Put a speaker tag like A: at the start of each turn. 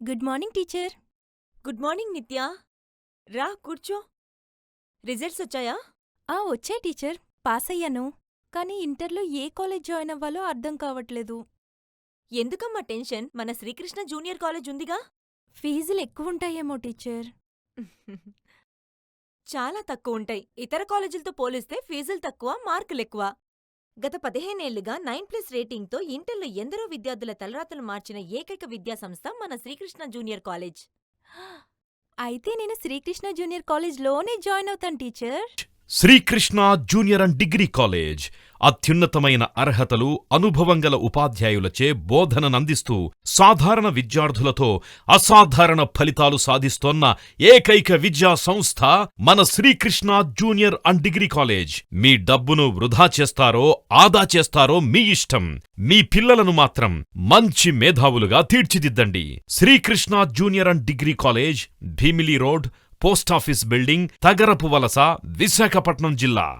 A: Good morning teacher.
B: Good morning నిత్య. రా కూర్చో. రిజల్ట్స్ వచ్చాయా?
A: వచ్చాయి టీచర్. పాస్ అయ్యాను. కానీ ఇంటర్లో ఏ కాలేజ్ జాయిన్ అవ్వాలో అర్థం కావట్లేదు.
B: ఎందుకమ్మా టెన్షన్? మన శ్రీకృష్ణ జూనియర్ కాలేజ్ ఉందిగా.
A: ఫీజులు ఎక్కువుంటాయేమో టీచర్.
B: చాలా తక్కువుంటాయి. ఇతర కాలేజీలతో పోలిస్తే ఫీజులు తక్కువ, మార్కులెక్కువ. గత 15 ఏళ్లుగా 9+ రేటింగ్తో ఇంటర్లో ఎందరో విద్యార్థుల తలరాతలు మార్చిన ఏకైక విద్యాసంస్థ మన శ్రీకృష్ణ జూనియర్ కాలేజ్.
A: అయితే నేను శ్రీకృష్ణ జూనియర్ కాలేజ్లోనే జాయిన్ అవుతాను teacher.
C: Srikrishna junior and degree college అత్యున్నతమైన అర్హతలు, అనుభవం గల ఉపాధ్యాయులచే బోధననందిస్తూ సాధారణ విద్యార్థులతో అసాధారణ ఫలితాలు సాధిస్తోన్న ఏకైక విద్యా సంస్థ మన Srikrishna junior and degree college. మీ డబ్బును వృధా చేస్తారో, ఆదా చేస్తారో మీ ఇష్టం. మీ పిల్లలను మాత్రం మంచి మేధావులుగా తీర్చిదిద్దండి. Srikrishna junior and degree college, Bheemili road, post office building, Tagarapuvalasa, Visakhapatnam జిల్లా.